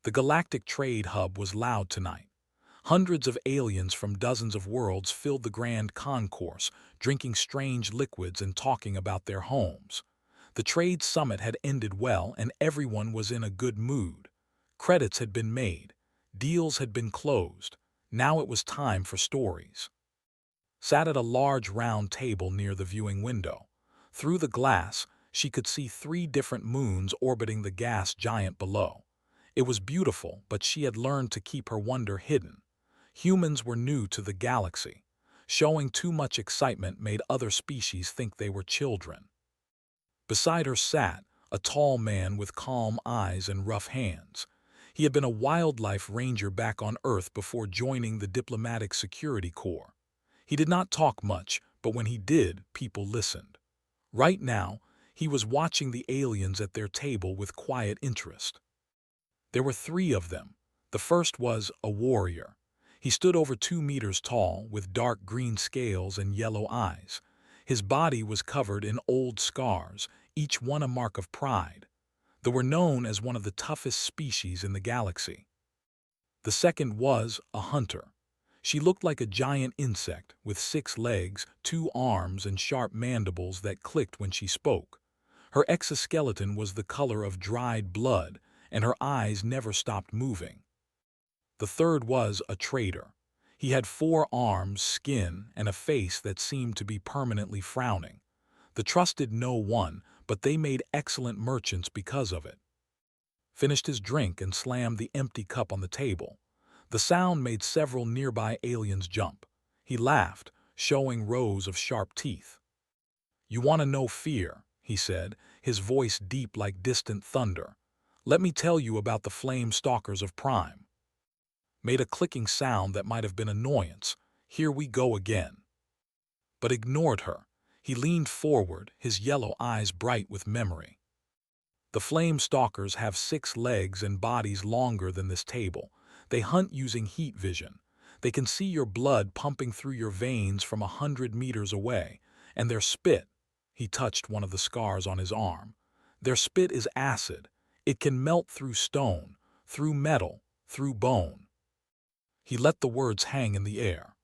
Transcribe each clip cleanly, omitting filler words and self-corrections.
The galactic trade hub was loud tonight. Hundreds of aliens from dozens of worlds filled the grand concourse, drinking strange liquids and talking about their homes. The trade summit had ended well and everyone was in a good mood. Credits had been made. Deals had been closed. Now it was time for stories. Sat at a large round table near the viewing window. Through the glass, she could see 3 different moons orbiting the gas giant below. It was beautiful, but she had learned to keep her wonder hidden. Humans were new to the galaxy. Showing too much excitement made other species think they were children. Beside her sat a tall man with calm eyes and rough hands. He had been a wildlife ranger back on Earth before joining the Diplomatic Security Corps. He did not talk much, but when he did, people listened. Right now, he was watching the aliens at their table with quiet interest. There were 3 of them. The first was a warrior. He stood over 2 meters tall, with dark green scales and yellow eyes. His body was covered in old scars, each one a mark of pride. They were known as one of the toughest species in the galaxy. The second was a hunter. She looked like a giant insect, with 6 legs, 2 arms, and sharp mandibles that clicked when she spoke. Her exoskeleton was the color of dried blood, and her eyes never stopped moving. The third was a trader. He had 4 arms, skin, and a face that seemed to be permanently frowning. The trusted no one, but they made excellent merchants because of it. Finished his drink and slammed the empty cup on the table. The sound made several nearby aliens jump. He laughed, showing rows of sharp teeth. "You want to know fear," he said, his voice deep like distant thunder. "Let me tell you about the flame stalkers of Prime." Made a clicking sound that might have been annoyance. "Here we go again." But ignored her. He leaned forward, his yellow eyes bright with memory. "The flame stalkers have 6 legs and bodies longer than this table. They hunt using heat vision. They can see your blood pumping through your veins from 100 meters away, and their spit," he touched one of the scars on his arm, "their spit is acid. It can melt through stone, through metal, through bone." He let the words hang in the air.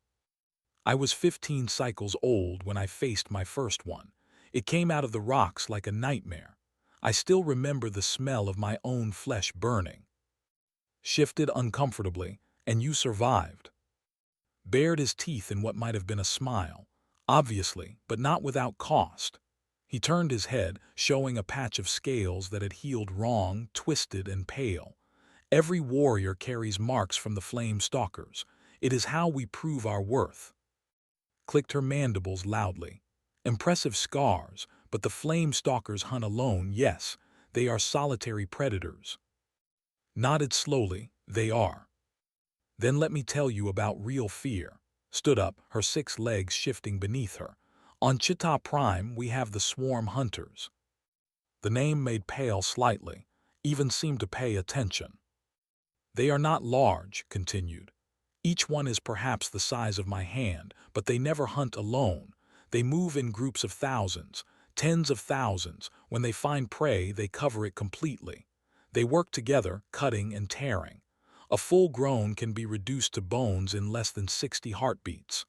"I was 15 cycles old when I faced my first one. It came out of the rocks like a nightmare. I still remember the smell of my own flesh burning." Shifted uncomfortably, "And you survived." Bared his teeth in what might have been a smile. "Obviously, but not without cost." He turned his head, showing a patch of scales that had healed wrong, twisted and pale. "Every warrior carries marks from the flame stalkers. It is how we prove our worth." Clicked her mandibles loudly. "Impressive scars, but the flame stalkers hunt alone, yes. They are solitary predators." Nodded slowly. "They are." "Then let me tell you about real fear." Stood up, her 6 legs shifting beneath her. "On Chita Prime we have the swarm hunters." The name made pale slightly, even seemed to pay attention. "They are not large," continued. "Each one is perhaps the size of my hand, but they never hunt alone. They move in groups of thousands, tens of thousands. When they find prey, they cover it completely. They work together, cutting and tearing. A full-grown can be reduced to bones in less than 60 heartbeats."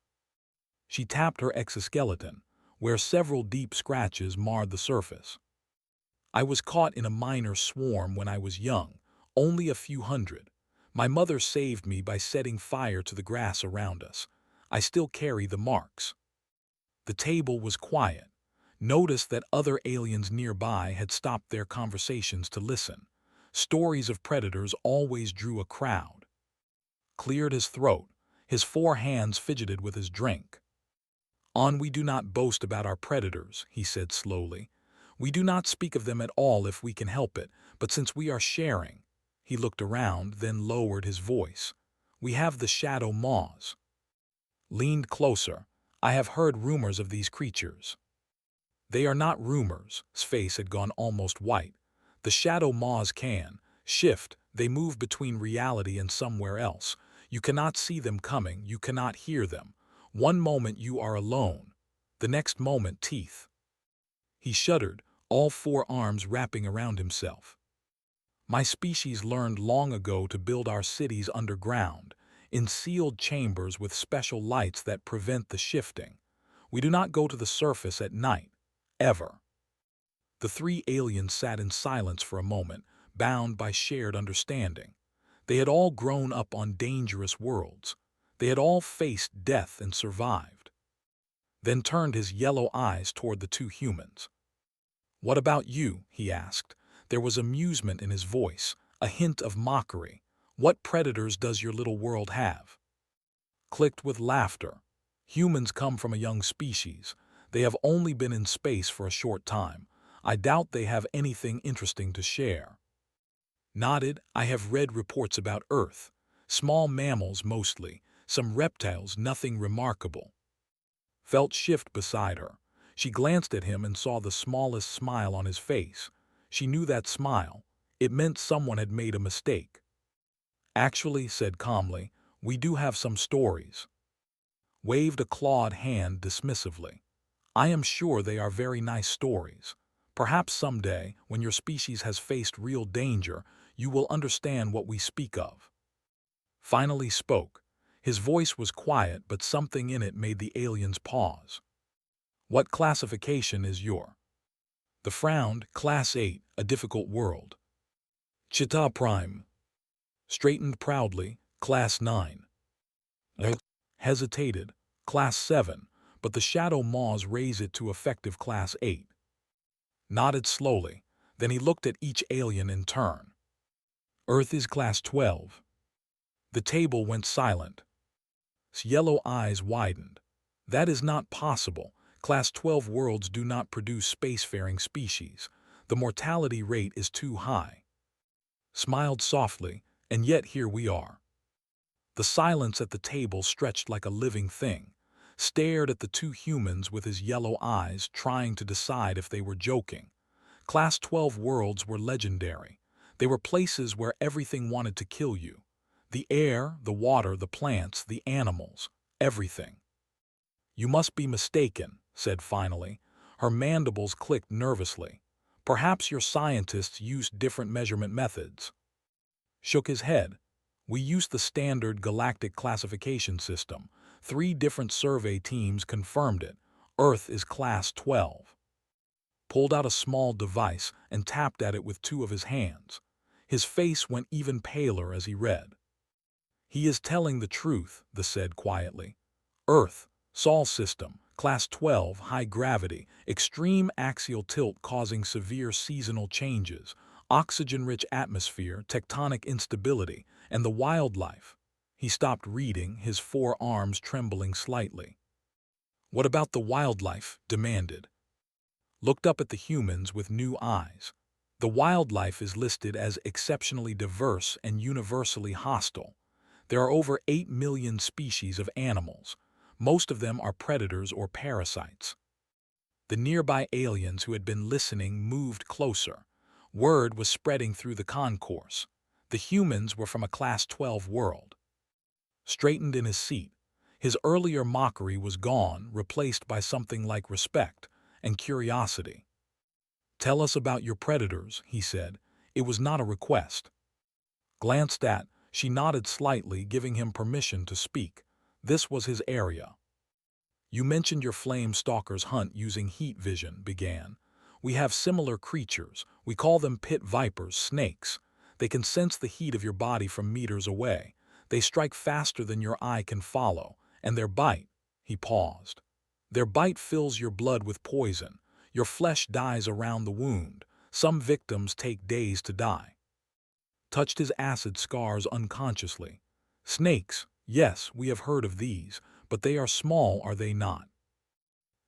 She tapped her exoskeleton, where several deep scratches marred the surface. "I was caught in a minor swarm when I was young, only a few hundred. My mother saved me by setting fire to the grass around us. I still carry the marks." The table was quiet. Noticed that other aliens nearby had stopped their conversations to listen. Stories of predators always drew a crowd. Cleared his throat. His 4 hands fidgeted with his drink. "On we do not boast about our predators," he said slowly. "We do not speak of them at all if we can help it, but since we are sharing—" He looked around, then lowered his voice. "We have the shadow maws." Leaned closer. "I have heard rumors of these creatures." "They are not rumors." His face had gone almost white. "The shadow maws can shift. They move between reality and somewhere else. You cannot see them coming, you cannot hear them. One moment you are alone, the next moment teeth." He shuddered, all 4 arms wrapping around himself. My species learned long ago to build our cities underground, in sealed chambers with special lights that prevent the shifting. We do not go to the surface at night, ever." The three aliens sat in silence for a moment, bound by shared understanding. They had all grown up on dangerous worlds. They had all faced death and survived. Then turned his yellow eyes toward the two humans. "What about you?" he asked. There was amusement in his voice, a hint of mockery. "What predators does your little world have?" Clicked with laughter. "Humans come from a young species. They have only been in space for a short time. I doubt they have anything interesting to share." Nodded. "I have read reports about Earth. Small mammals mostly, some reptiles, nothing remarkable." Felt shift beside her. She glanced at him and saw the smallest smile on his face. She knew that smile. It meant someone had made a mistake. "Actually," said calmly, "we do have some stories." Waved a clawed hand dismissively. "I am sure they are very nice stories. Perhaps someday, when your species has faced real danger, you will understand what we speak of." Finally spoke. His voice was quiet, but something in it made the aliens pause. "What classification is your?" The frowned. "Class 8, a difficult world." "Chita Prime." Straightened proudly. "Class 9." Hesitated. "Class 7, but the shadow maws raise it to effective Class 8." Nodded slowly. Then he looked at each alien in turn. "Earth is Class 12. The table went silent. His yellow eyes widened. "That is not possible. Class 12 worlds do not produce spacefaring species. The mortality rate is too high." Smiled softly, "And yet here we are." The silence at the table stretched like a living thing. Stared at the two humans with his yellow eyes, trying to decide if they were joking. Class 12 worlds were legendary. They were places where everything wanted to kill you. The air, the water, the plants, the animals, everything. "You must be mistaken," said finally. Her mandibles clicked nervously. "Perhaps your scientists used different measurement methods." Shook his head. "We used the standard galactic classification system. 3 different survey teams confirmed it. Earth is Class 12. Pulled out a small device and tapped at it with 2 of his hands. His face went even paler as he read. "He is telling the truth," the said quietly. "Earth, Sol system, Class 12, high gravity, extreme axial tilt causing severe seasonal changes, oxygen-rich atmosphere, tectonic instability, and the wildlife." He stopped reading, his 4 arms trembling slightly. "What about the wildlife?" demanded. Looked up at the humans with new eyes. "The wildlife is listed as exceptionally diverse and universally hostile. There are over 8 million species of animals. Most of them are predators or parasites." The nearby aliens who had been listening moved closer. Word was spreading through the concourse. The humans were from a Class 12 world. Straightened in his seat. His earlier mockery was gone, replaced by something like respect and curiosity. "Tell us about your predators," he said. It was not a request. Glanced at, she nodded slightly, giving him permission to speak. This was his area. "You mentioned your flame stalkers hunt using heat vision," began. "We have similar creatures. We call them pit vipers, snakes. They can sense the heat of your body from meters away. They strike faster than your eye can follow, and their bite—" he paused. "Their bite fills your blood with poison. Your flesh dies around the wound. Some victims take days to die." Touched his acid scars unconsciously. "Snakes, yes, we have heard of these, but they are small, are they not?"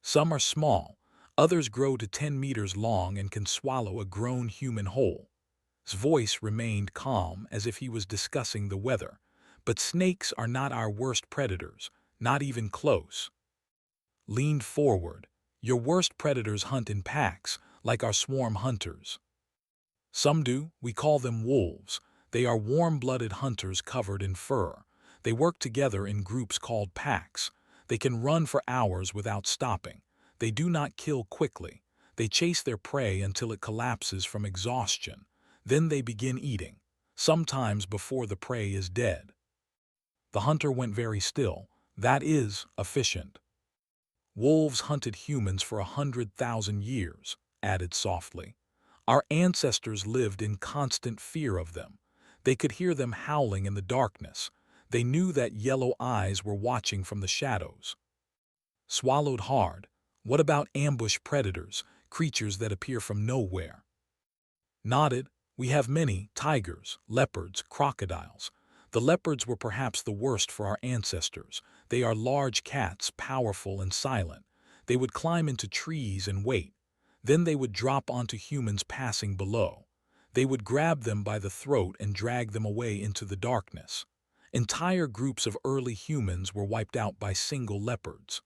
"Some are small. Others grow to 10 meters long and can swallow a grown human whole." His voice remained calm, as if he was discussing the weather. "But snakes are not our worst predators, not even close." Leaned forward. "Your worst predators hunt in packs, like our swarm hunters." "Some do. We call them wolves. They are warm-blooded hunters covered in fur. They work together in groups called packs. They can run for hours without stopping. They do not kill quickly. They chase their prey until it collapses from exhaustion. Then they begin eating, sometimes before the prey is dead. The hunter went very still. That is, efficient. Wolves hunted humans for 100,000 years, added softly. Our ancestors lived in constant fear of them. They could hear them howling in the darkness. They knew that yellow eyes were watching from the shadows. Swallowed hard. What about ambush predators, creatures that appear from nowhere? Nodded. We have many: tigers, leopards, crocodiles. The leopards were perhaps the worst for our ancestors. They are large cats, powerful and silent. They would climb into trees and wait. Then they would drop onto humans passing below. They would grab them by the throat and drag them away into the darkness. Entire groups of early humans were wiped out by single leopards.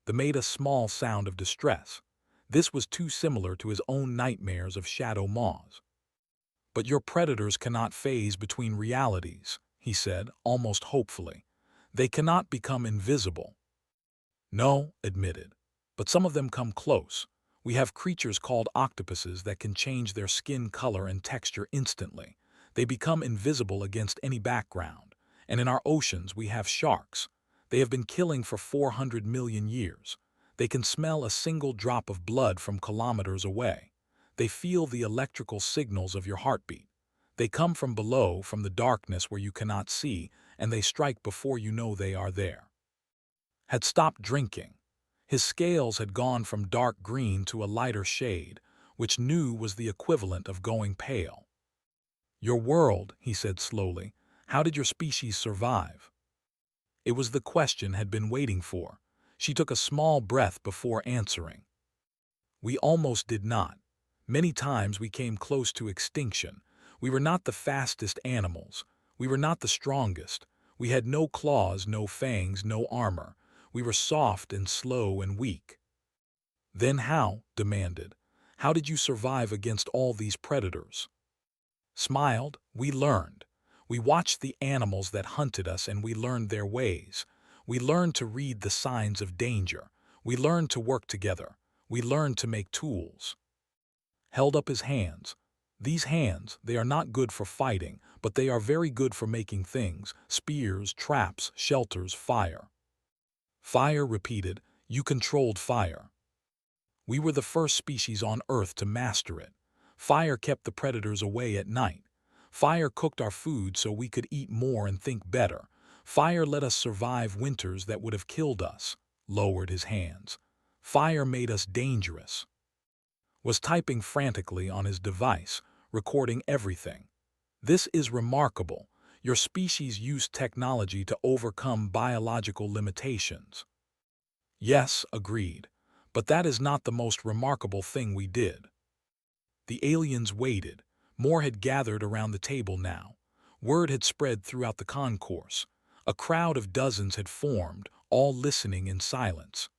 They made a small sound of distress. This was too similar to his own nightmares of shadow maws. But your predators cannot phase between realities, he said, almost hopefully. They cannot become invisible. No, admitted. But some of them come close. We have creatures called octopuses that can change their skin color and texture instantly. They become invisible against any background. And in our oceans we have sharks. They have been killing for 400 million years. They can smell a single drop of blood from kilometers away. They feel the electrical signals of your heartbeat. They come from below, from the darkness where you cannot see, and they strike before you know they are there. Had stopped drinking. His scales had gone from dark green to a lighter shade, which knew was the equivalent of going pale. Your world, he said slowly, how did your species survive? It was the question had been waiting for. She took a small breath before answering. We almost did not. Many times we came close to extinction. We were not the fastest animals. We were not the strongest. We had no claws, no fangs, no armor. We were soft and slow and weak. Then how? Demanded. How did you survive against all these predators? Smiled. We learned. We watched the animals that hunted us and we learned their ways. We learned to read the signs of danger. We learned to work together. We learned to make tools. Held up his hands. These hands, they are not good for fighting, but they are very good for making things: spears, traps, shelters, fire. Fire, repeated. You controlled fire. We were the first species on Earth to master it. Fire kept the predators away at night. Fire cooked our food so we could eat more and think better. Fire let us survive winters that would have killed us. Lowered his hands. Fire made us dangerous. Was typing frantically on his device, recording everything. This is remarkable. Your species used technology to overcome biological limitations. Yes, agreed. But that is not the most remarkable thing we did. The aliens waited. More had gathered around the table now. Word had spread throughout the concourse. A crowd of dozens had formed, all listening in silence.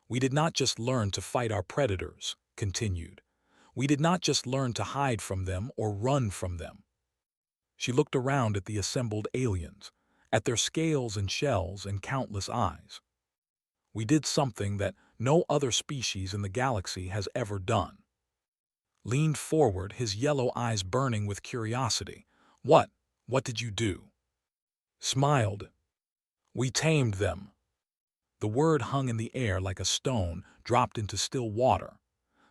We did not just learn to fight our predators, continued. We did not just learn to hide from them or run from them. She looked around at the assembled aliens, at their scales and shells and countless eyes. We did something that no other species in the galaxy has ever done. Leaned forward, his yellow eyes burning with curiosity. What did you do? Smiled. We tamed them. The word hung in the air like a stone dropped into still water.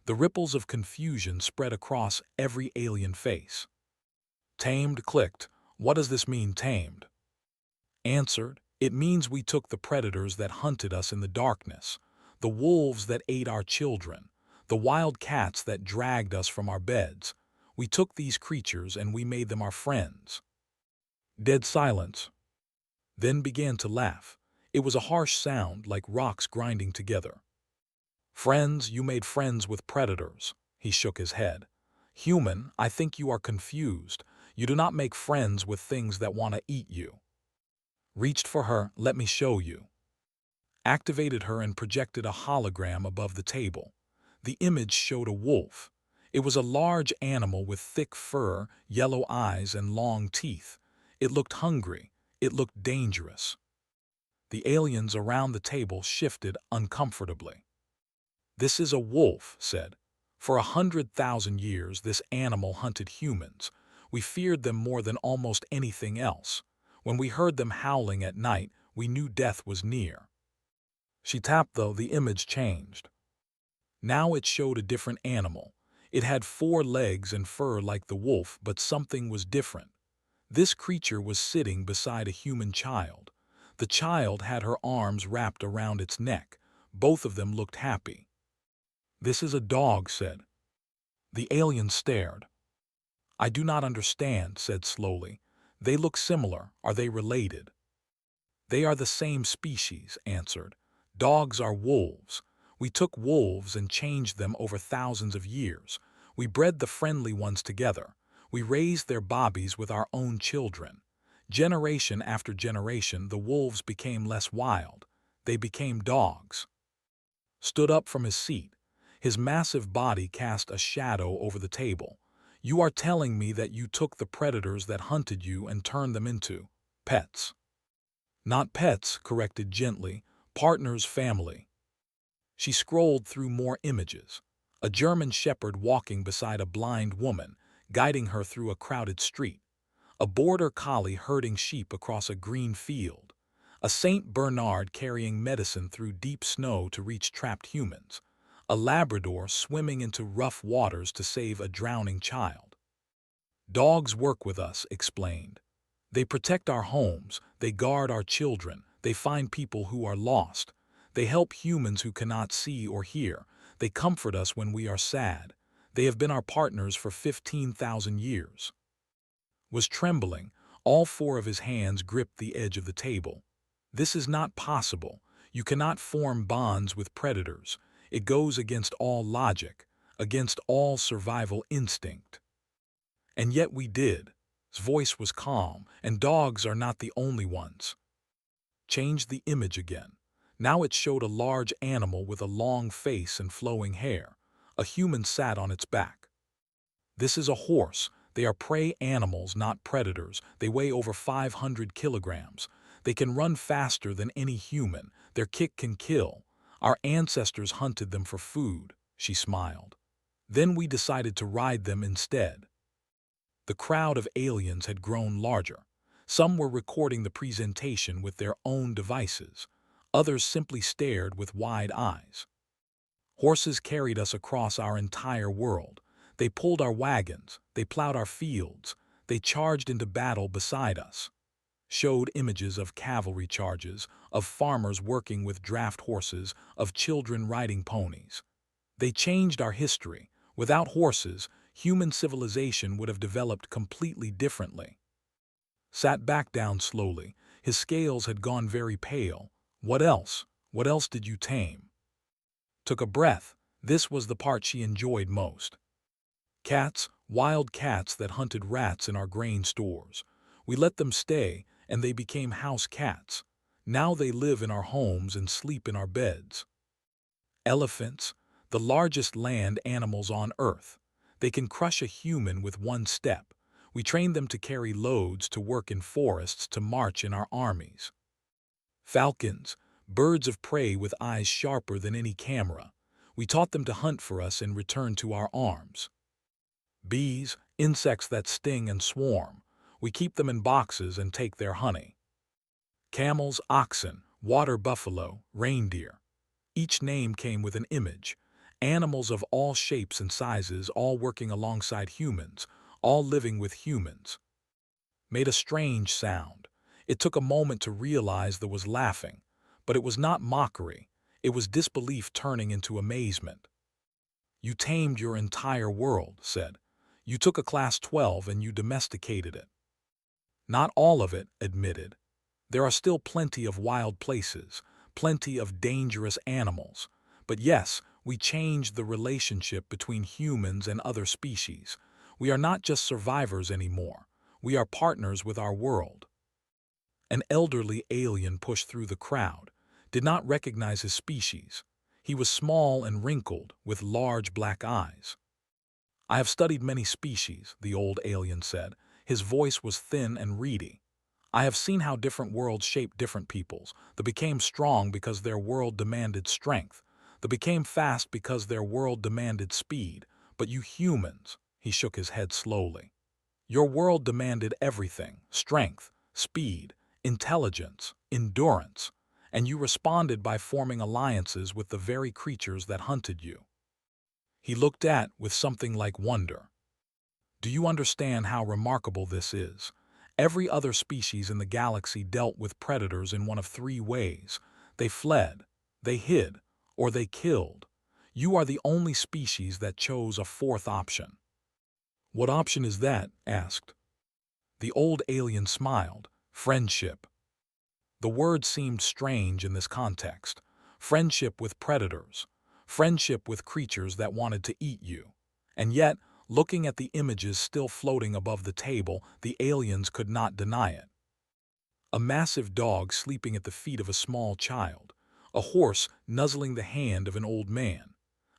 The ripples of confusion spread across every alien face. Tamed clicked. What does this mean, tamed? Answered. It means we took the predators that hunted us in the darkness, the wolves that ate our children, the wild cats that dragged us from our beds. We took these creatures and we made them our friends. Dead silence. Then began to laugh. It was a harsh sound like rocks grinding together. Friends, you made friends with predators. He shook his head. Human, I think you are confused. You do not make friends with things that want to eat you. Reached for her. Let me show you. Activated her and projected a hologram above the table. The image showed a wolf. It was a large animal with thick fur, yellow eyes, and long teeth. It looked hungry. It looked dangerous. The aliens around the table shifted uncomfortably. This is a wolf, said. For 100,000 years, this animal hunted humans. We feared them more than almost anything else. When we heard them howling at night, we knew death was near. She tapped, though the image changed. Now it showed a different animal. It had 4 legs and fur like the wolf, but something was different. This creature was sitting beside a human child. The child had her arms wrapped around its neck. Both of them looked happy. "This is a dog," said. The alien stared. "I do not understand," said slowly. "They look similar. Are they related?" "They are the same species," answered. "Dogs are wolves. We took wolves and changed them over thousands of years. We bred the friendly ones together. We raised their bobbies with our own children. Generation after generation, the wolves became less wild. They became dogs." Stood up from his seat. His massive body cast a shadow over the table. "You are telling me that you took the predators that hunted you and turned them into pets." "Not pets," corrected gently. "Partners, family." She scrolled through more images. A German shepherd walking beside a blind woman, guiding her through a crowded street. A border collie herding sheep across a green field. A Saint Bernard carrying medicine through deep snow to reach trapped humans. A Labrador swimming into rough waters to save a drowning child. "Dogs work with us," explained. "They protect our homes, they guard our children, they find people who are lost. They help humans who cannot see or hear. They comfort us when we are sad. They have been our partners for 15,000 years." Was trembling. All 4 of his hands gripped the edge of the table. "This is not possible. You cannot form bonds with predators. It goes against all logic, against all survival instinct." "And yet we did." His voice was calm. "And dogs are not the only ones." Changed the image again. Now it showed a large animal with a long face and flowing hair. A human sat on its back. "This is a horse. They are prey animals, not predators. They weigh over 500 kilograms. They can run faster than any human. Their kick can kill. Our ancestors hunted them for food." She smiled. "Then we decided to ride them instead." The crowd of aliens had grown larger. Some were recording the presentation with their own devices. Others simply stared with wide eyes. Horses carried us across our entire world. They pulled our wagons. They plowed our fields. They charged into battle beside us. Showed images of cavalry charges, of farmers working with draft horses, of children riding ponies. They changed our history. Without horses, human civilization would have developed completely differently. Sat back down slowly. His scales had gone very pale. "What else? What else did you tame?" Took a breath. This was the part she enjoyed most. "Cats, wild cats that hunted rats in our grain stores. We let them stay, and they became house cats. Now they live in our homes and sleep in our beds." "Elephants, the largest land animals on Earth. They can crush a human with one step. We trained them to carry loads, to work in forests, to march in our armies." "Falcons, birds of prey with eyes sharper than any camera. We taught them to hunt for us and return to our arms." "Bees, insects that sting and swarm. We keep them in boxes and take their honey." "Camels, oxen, water buffalo, reindeer." Each name came with an image. Animals of all shapes and sizes, all working alongside humans, all living with humans. Made a strange sound. It took a moment to realize there was laughing, but it was not mockery. It was disbelief turning into amazement. "You tamed your entire world," said. "You took a class 12 and you domesticated it." "Not all of it," admitted. "There are still plenty of wild places, plenty of dangerous animals. But yes, we changed the relationship between humans and other species. We are not just survivors anymore. We are partners with our world." An elderly alien pushed through the crowd, did not recognize his species. He was small and wrinkled, with large black eyes. "I have studied many species," the old alien said. His voice was thin and reedy. "I have seen how different worlds shape different peoples. They became strong because their world demanded strength. They became fast because their world demanded speed, but you humans, he shook his head slowly. Your world demanded everything: strength, speed, intelligence, endurance, and you responded by forming alliances with the very creatures that hunted you. He looked at with something like wonder. Do you understand how remarkable this is? Every other species in the galaxy dealt with predators in one of three ways. They fled, they hid, or they killed. You are the only species that chose a fourth option. What option is that? Asked. The old alien smiled. Friendship. The word seemed strange in this context. Friendship with predators. Friendship with creatures that wanted to eat you. And yet, looking at the images still floating above the table, the aliens could not deny it. A massive dog sleeping at the feet of a small child. A horse nuzzling the hand of an old man.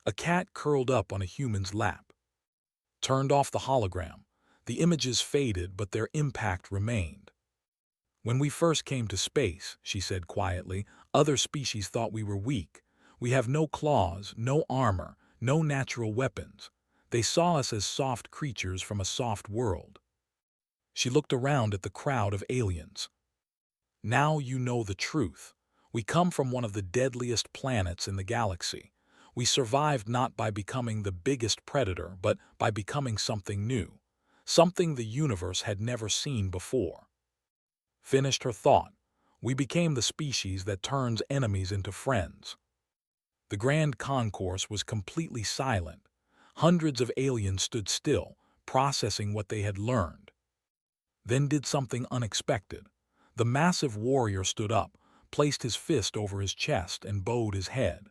A cat curled up on a human's lap. Turned off the hologram. The images faded, but their impact remained. When we first came to space, she said quietly, other species thought we were weak. We have no claws, no armor, no natural weapons. They saw us as soft creatures from a soft world. She looked around at the crowd of aliens. Now you know the truth. We come from one of the deadliest planets in the galaxy. We survived not by becoming the biggest predator, but by becoming something new. Something the universe had never seen before. Finished her thought. We became the species that turns enemies into friends. The grand concourse was completely silent. Hundreds of aliens stood still, processing what they had learned. Then did something unexpected. The massive warrior stood up, placed his fist over his chest, and bowed his head.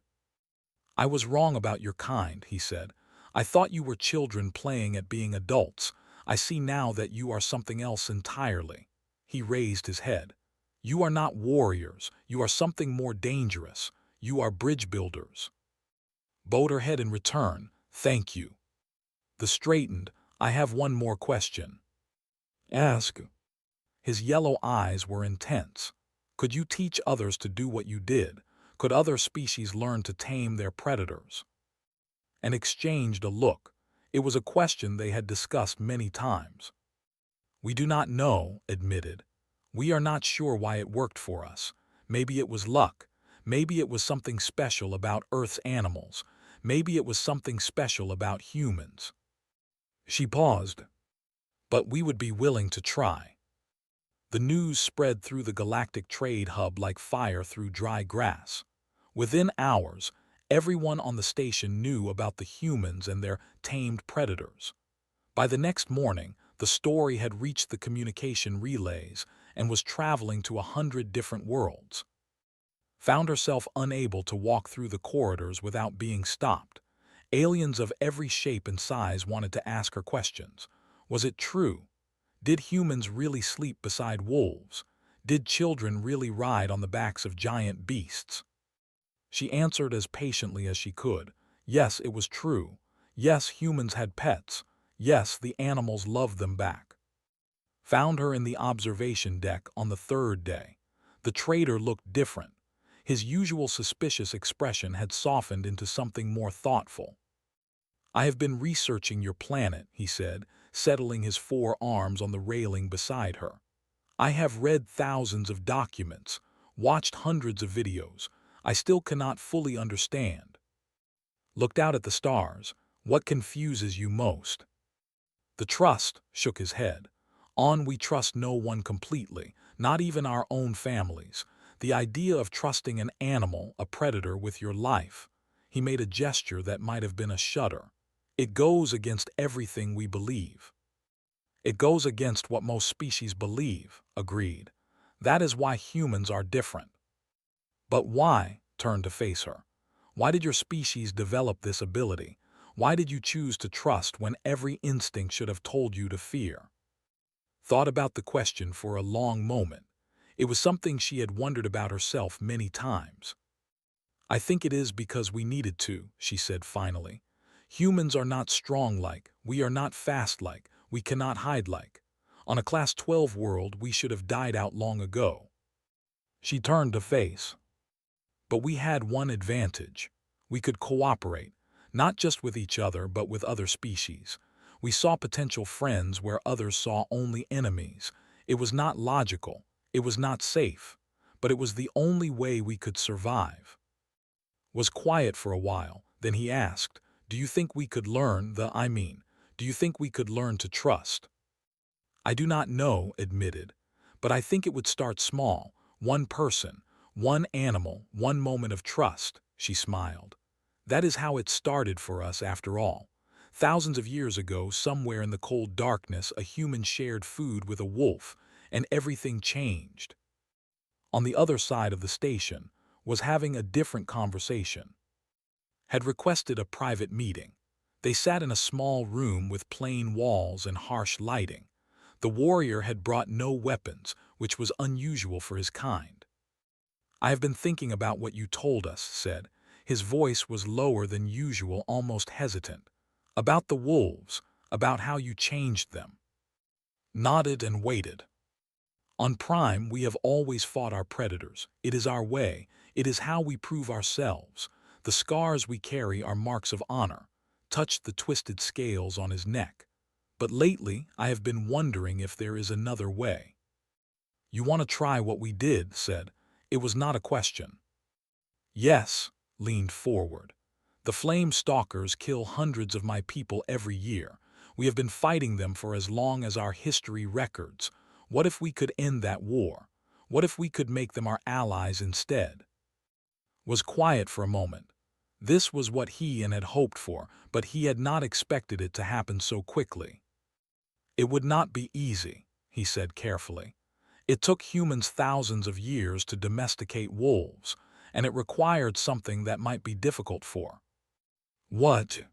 I was wrong about your kind, he said. I thought you were children playing at being adults. I see now that you are something else entirely. He raised his head. You are not warriors. You are something more dangerous. You are bridge builders. Bowed her head in return. Thank you. The straightened. I have one more question. Ask. His yellow eyes were intense. Could you teach others to do what you did? Could other species learn to tame their predators? And exchanged a look. It was a question they had discussed many times. We do not know, admitted. We are not sure why it worked for us. Maybe it was luck. Maybe it was something special about Earth's animals. Maybe it was something special about humans. She paused. But we would be willing to try. The news spread through the galactic trade hub like fire through dry grass. Within hours, everyone on the station knew about the humans and their tamed predators. By the next morning, the story had reached the communication relays and was traveling to 100 different worlds. Found herself unable to walk through the corridors without being stopped. Aliens of every shape and size wanted to ask her questions. Was it true? Did humans really sleep beside wolves? Did children really ride on the backs of giant beasts? She answered as patiently as she could. Yes, it was true. Yes, humans had pets. Yes, the animals loved them back. Found her in the observation deck on the third day. The trader looked different. His usual suspicious expression had softened into something more thoughtful. I have been researching your planet, he said, settling his forearms on the railing beside her. I have read thousands of documents, watched hundreds of videos. I still cannot fully understand. Looked out at the stars. What confuses you most? The trust shook his head. On we trust no one completely, not even our own families. The idea of trusting an animal, a predator, with your life. He made a gesture that might have been a shudder. It goes against everything we believe. It goes against what most species believe, agreed. That is why humans are different. But why? Turned to face her. Why did your species develop this ability? Why did you choose to trust when every instinct should have told you to fear? Thought about the question for a long moment. It was something she had wondered about herself many times. I think it is because we needed to, she said finally. Humans are not strong like, we are not fast like, we cannot hide like. On a Class 12 world, we should have died out long ago. She turned to face. But we had one advantage. We could cooperate, not just with each other but with other species. We saw potential friends where others saw only enemies. It was not logical, it was not safe, but it was the only way we could survive. Was quiet for a while, then he asked, "Do you think we could learn do you think we could learn to trust?" "I do not know," admitted, "but I think it would start small, one person, one animal, one moment of trust," she smiled. "That is how it started for us after all. Thousands of years ago, somewhere in the cold darkness, a human shared food with a wolf, and everything changed." On the other side of the station was having a different conversation. Had requested a private meeting. They sat in a small room with plain walls and harsh lighting. The warrior had brought no weapons, which was unusual for his kind. "I have been thinking about what you told us," said. His voice was lower than usual, almost hesitant. "About the wolves, about how you changed them." Nodded and waited. "On Prime, we have always fought our predators. It is our way. It is how we prove ourselves. The scars we carry are marks of honor." Touched the twisted scales on his neck. "But lately, I have been wondering if there is another way." "You want to try what we did," said. It was not a question. "Yes," leaned forward. "The flame stalkers kill hundreds of my people every year. We have been fighting them for as long as our history records. What if we could end that war? What if we could make them our allies instead?" Was quiet for a moment. This was what he had hoped for, but he had not expected it to happen so quickly. "It would not be easy," he said carefully. "It took humans thousands of years to domesticate wolves, and it required something that might be difficult for." "What?"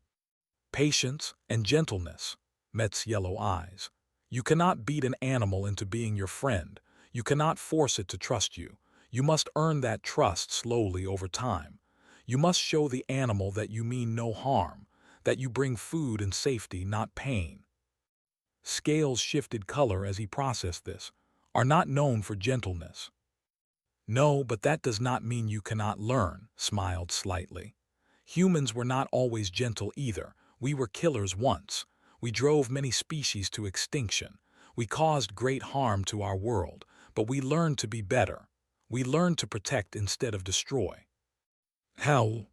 "Patience and gentleness." Met's yellow eyes. "You cannot beat an animal into being your friend. You cannot force it to trust you. You must earn that trust slowly over time. You must show the animal that you mean no harm, that you bring food and safety, not pain." Scales shifted color as he processed this. "Are not known for gentleness." "No, but that does not mean you cannot learn," smiled slightly. "Humans were not always gentle either. We were killers once. We drove many species to extinction. We caused great harm to our world, but we learned to be better. We learned to protect instead of destroy." "How?"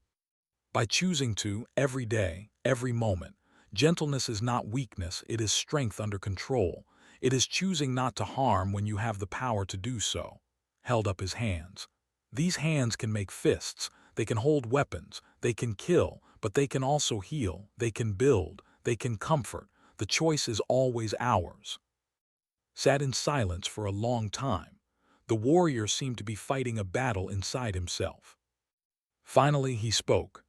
"By choosing to, every day, every moment. Gentleness is not weakness, it is strength under control. It is choosing not to harm when you have the power to do so." Held up his hands. "These hands can make fists, they can hold weapons, they can kill, but they can also heal, they can build, they can comfort. The choice is always ours." Sat in silence for a long time. The warrior seemed to be fighting a battle inside himself. Finally he spoke.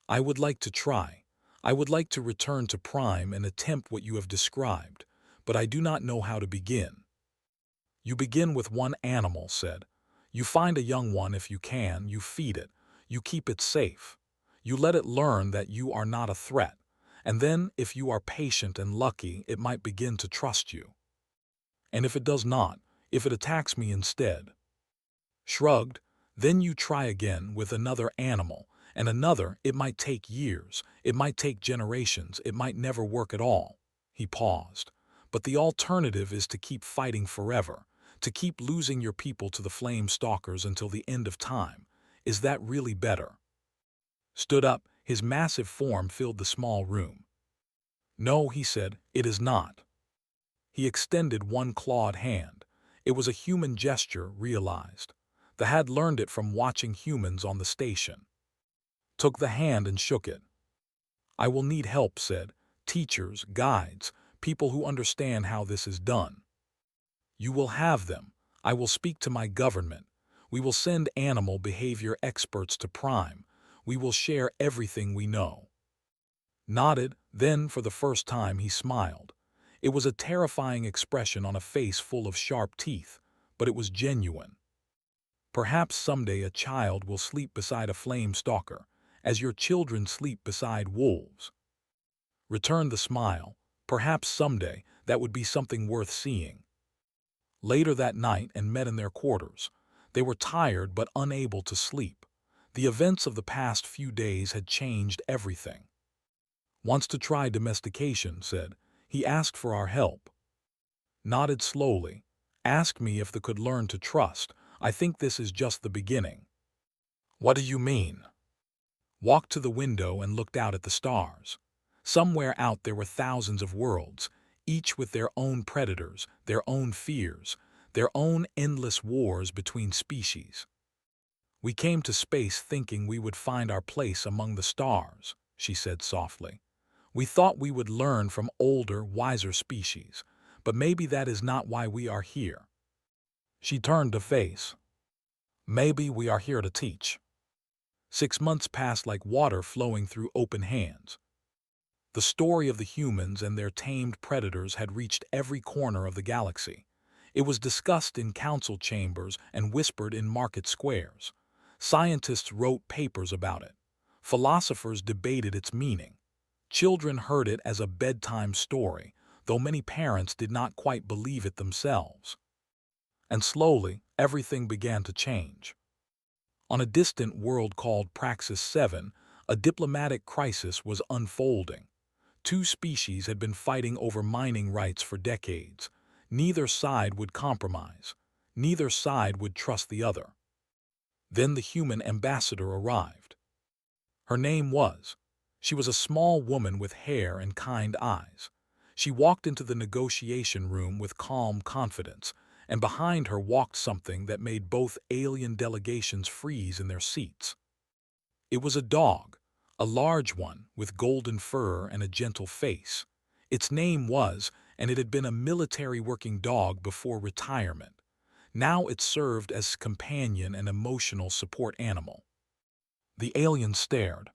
"I would like to try. I would like to return to Prime and attempt what you have described, but I do not know how to begin." "You begin with one animal," said. "You find a young one if you can, you feed it, you keep it safe. You let it learn that you are not a threat, and then, if you are patient and lucky, it might begin to trust you. And if it does not, if it attacks me instead." Shrugged. "Then you try again with another animal, and another. It might take years, it might take generations, it might never work at all." He paused. "But the alternative is to keep fighting forever, to keep losing your people to the flame stalkers until the end of time. Is that really better?" Stood up, his massive form filled the small room. "No," he said, "it is not." He extended one clawed hand. It was a human gesture, realized. The had learned it from watching humans on the station. Took the hand and shook it. "I will need help," said. "Teachers, guides, people who understand how this is done." "You will have them. I will speak to my government. We will send animal behavior experts to Prime. We will share everything we know." Nodded, then for the first time he smiled. It was a terrifying expression on a face full of sharp teeth, but it was genuine. "Perhaps someday a child will sleep beside a flame stalker, as your children sleep beside wolves." Returned the smile. "Perhaps someday that would be something worth seeing." Later that night and met in their quarters. They were tired but unable to sleep. The events of the past few days had changed everything. "Wants to try domestication," said. "He asked for our help." Nodded slowly. "Asked me if they could learn to trust. I think this is just the beginning." "What do you mean?" Walked to the window and looked out at the stars. Somewhere out there were thousands of worlds, each with their own predators, their own fears, their own endless wars between species. "We came to space thinking we would find our place among the stars," she said softly. "We thought we would learn from older, wiser species, but maybe that is not why we are here." She turned to face. "Maybe we are here to teach." 6 months passed like water flowing through open hands. The story of the humans and their tamed predators had reached every corner of the galaxy. It was discussed in council chambers and whispered in market squares. Scientists wrote papers about it. Philosophers debated its meaning. Children heard it as a bedtime story, though many parents did not quite believe it themselves. And slowly, everything began to change. On a distant world called Praxis 7, a diplomatic crisis was unfolding. Two species had been fighting over mining rights for decades. Neither side would compromise. Neither side would trust the other. Then the human ambassador arrived. Her name was. She was a small woman with hair and kind eyes. She walked into the negotiation room with calm confidence, and behind her walked something that made both alien delegations freeze in their seats. It was a dog, a large one with golden fur and a gentle face. Its name was, and it had been a military working dog before retirement. Now it served as companion and emotional support animal. The aliens stared.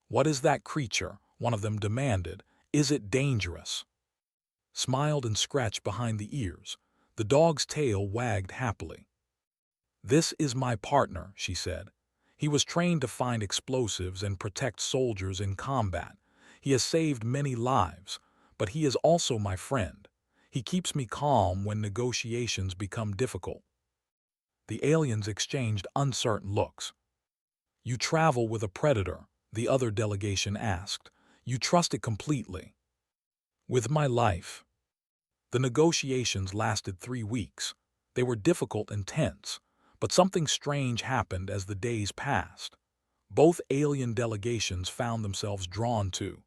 "What is that creature?" one of them demanded. "Is it dangerous?" Smiled and scratched behind the ears. The dog's tail wagged happily. "This is my partner," she said. "He was trained to find explosives and protect soldiers in combat. He has saved many lives, but he is also my friend. He keeps me calm when negotiations become difficult." The aliens exchanged uncertain looks. "You travel with a predator?" the other delegation asked. "You trust it completely?" "With my life." The negotiations lasted 3 weeks. They were difficult and tense, but something strange happened as the days passed. Both alien delegations found themselves drawn to.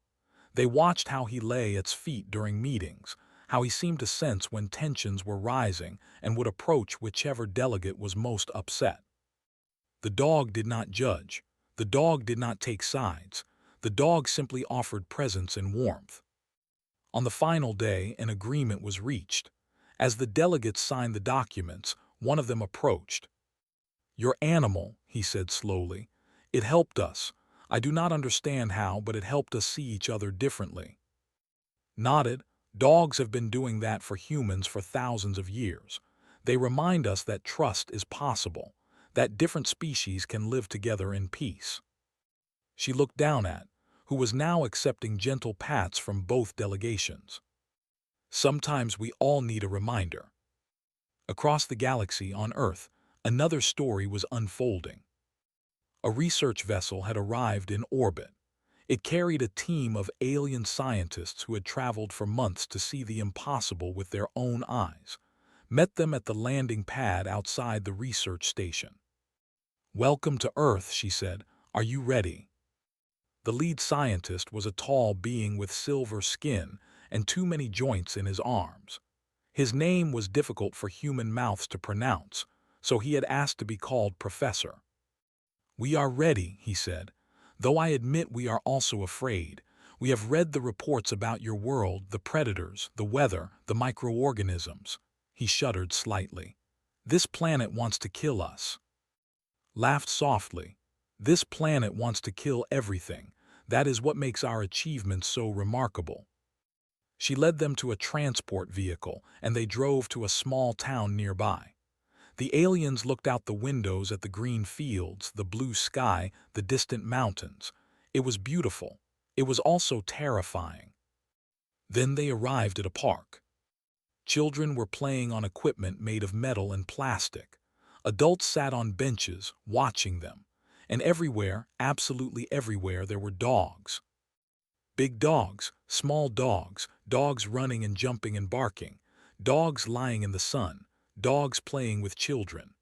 They watched how he lay at its feet during meetings, how he seemed to sense when tensions were rising and would approach whichever delegate was most upset. The dog did not judge. The dog did not take sides. The dog simply offered presence and warmth. On the final day, an agreement was reached. As the delegates signed the documents, one of them approached. "Your animal," he said slowly. "It helped us. I do not understand how, but it helped us see each other differently." Nodded. "Dogs have been doing that for humans for thousands of years. They remind us that trust is possible, that different species can live together in peace." She looked down at, who was now accepting gentle pats from both delegations. "Sometimes we all need a reminder." Across the galaxy on Earth, another story was unfolding. A research vessel had arrived in orbit. It carried a team of alien scientists who had traveled for months to see the impossible with their own eyes. Met them at the landing pad outside the research station. "Welcome to Earth," she said. "Are you ready?" The lead scientist was a tall being with silver skin and too many joints in his arms. His name was difficult for human mouths to pronounce, so he had asked to be called Professor. "We are ready," he said, "though I admit we are also afraid. We have read the reports about your world, the predators, the weather, the microorganisms." He shuddered slightly. "This planet wants to kill us." Laughed softly. "This planet wants to kill everything. That is what makes our achievements so remarkable." She led them to a transport vehicle, and they drove to a small town nearby. The aliens looked out the windows at the green fields, the blue sky, the distant mountains. It was beautiful. It was also terrifying. Then they arrived at a park. Children were playing on equipment made of metal and plastic. Adults sat on benches, watching them. And everywhere, absolutely everywhere, there were dogs. Big dogs, small dogs, dogs running and jumping and barking, dogs lying in the sun, dogs playing with children.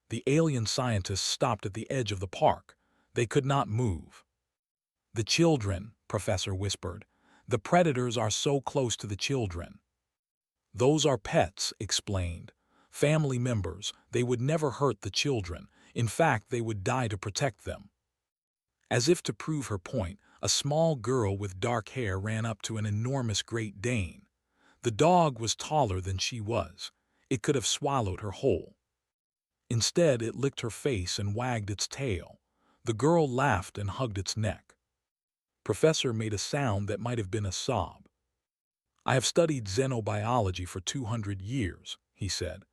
The alien scientists stopped at the edge of the park. They could not move. "The children," Professor whispered. "The predators are so close to the children." "Those are pets," explained. "Family members. They would never hurt the children. In fact, they would die to protect them." As if to prove her point, a small girl with dark hair ran up to an enormous Great Dane. The dog was taller than she was. It could have swallowed her whole. Instead, it licked her face and wagged its tail. The girl laughed and hugged its neck. Professor made a sound that might have been a sob. "I have studied xenobiology for 200 years," he said.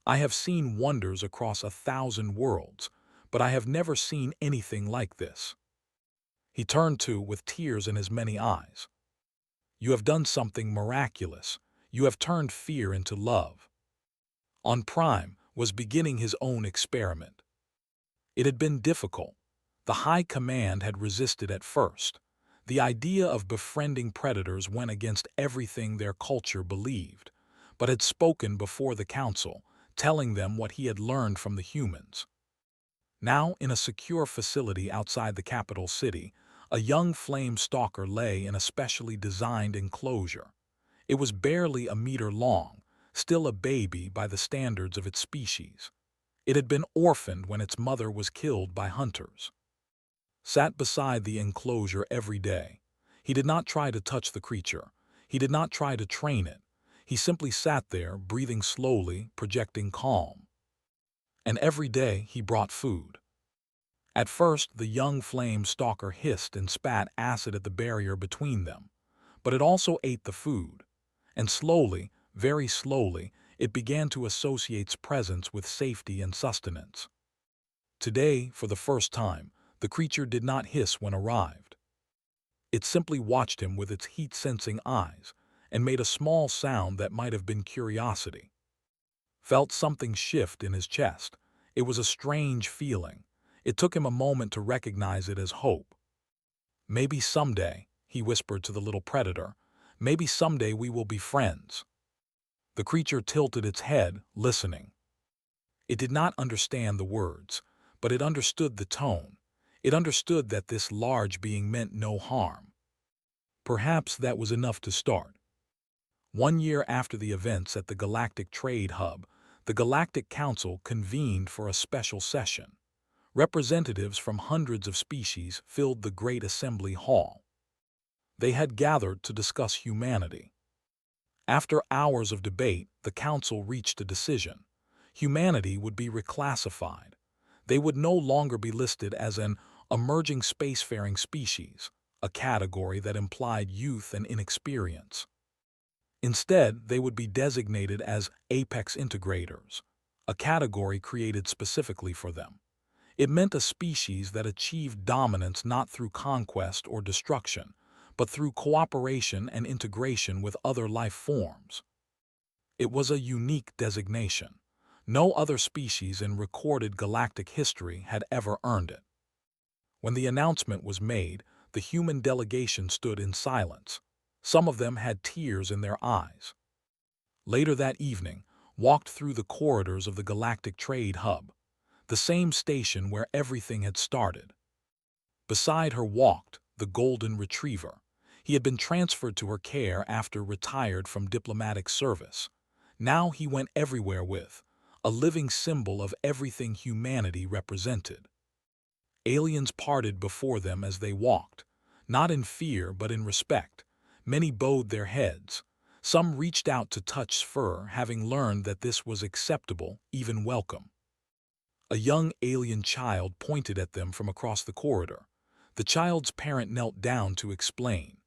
"I have seen wonders across 1,000 worlds, but I have never seen anything like this." He turned to, with tears in his many eyes. "You have done something miraculous. You have turned fear into love." On Prime was beginning his own experiment. It had been difficult. The High Command had resisted at first. The idea of befriending predators went against everything their culture believed, but had spoken before the Council, telling them what he had learned from the humans. Now, in a secure facility outside the capital city, a young flame stalker lay in a specially designed enclosure. It was barely a meter long, still a baby by the standards of its species. It had been orphaned when its mother was killed by hunters. Sat beside the enclosure every day. He did not try to touch the creature. He did not try to train it. He simply sat there, breathing slowly, projecting calm. And every day he brought food. At first, the young flame stalker hissed and spat acid at the barrier between them, but it also ate the food. And slowly, very slowly, it began to associate its presence with safety and sustenance. Today, for the first time, the creature did not hiss when arrived. It simply watched him with its heat-sensing eyes and made a small sound that might have been curiosity. Felt something shift in his chest. It was a strange feeling. It took him a moment to recognize it as hope. "Maybe someday," he whispered to the little predator, "maybe someday we will be friends." The creature tilted its head, listening. It did not understand the words, but it understood the tone. It understood that this large being meant no harm. Perhaps that was enough to start. 1 year after the events at the Galactic Trade Hub, the Galactic Council convened for a special session. Representatives from hundreds of species filled the Great Assembly Hall. They had gathered to discuss humanity. After hours of debate, the Council reached a decision. Humanity would be reclassified. They would no longer be listed as an emerging spacefaring species, a category that implied youth and inexperience. Instead, they would be designated as apex integrators, a category created specifically for them. It meant a species that achieved dominance not through conquest or destruction, but through cooperation and integration with other life forms. It was a unique designation. No other species in recorded galactic history had ever earned it. When the announcement was made, the human delegation stood in silence. Some of them had tears in their eyes. Later that evening, walked through the corridors of the Galactic Trade Hub, the same station where everything had started. Beside her walked the Golden Retriever. He had been transferred to her care after retired from diplomatic service. Now he went everywhere with, a living symbol of everything humanity represented. Aliens parted before them as they walked, not in fear but in respect. Many bowed their heads. Some reached out to touch fur, having learned that this was acceptable, even welcome. A young alien child pointed at them from across the corridor. The child's parent knelt down to explain.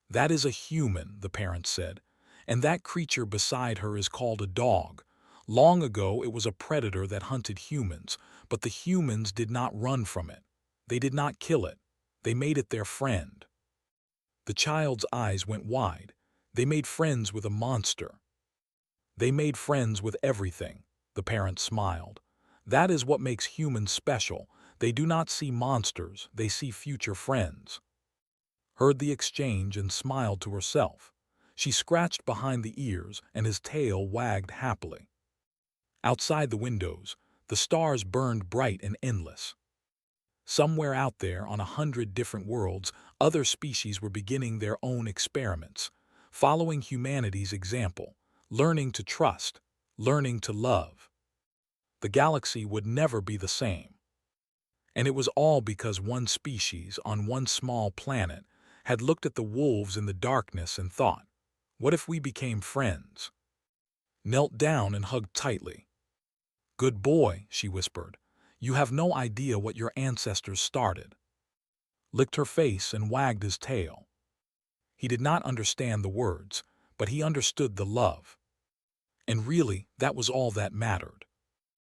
"That is a human," the parent said, "and that creature beside her is called a dog. Long ago it was a predator that hunted humans, but the humans did not run from it. They did not kill it. They made it their friend." The child's eyes went wide. They made friends with a monster. "They made friends with everything," the parent smiled. "That is what makes humans special. They do not see monsters, they see future friends. Heard the exchange and smiled to herself. She scratched behind the ears and his tail wagged happily. Outside the windows, the stars burned bright and endless. Somewhere out there on 100 different worlds, other species were beginning their own experiments, following humanity's example, learning to trust, learning to love. The galaxy would never be the same. And it was all because one species on one small planet had looked at the wolves in the darkness and thought, what if we became friends? Knelt down and hugged tightly. Good boy, she whispered. You have no idea what your ancestors started. Licked her face and wagged his tail. He did not understand the words, but he understood the love. And really, that was all that mattered.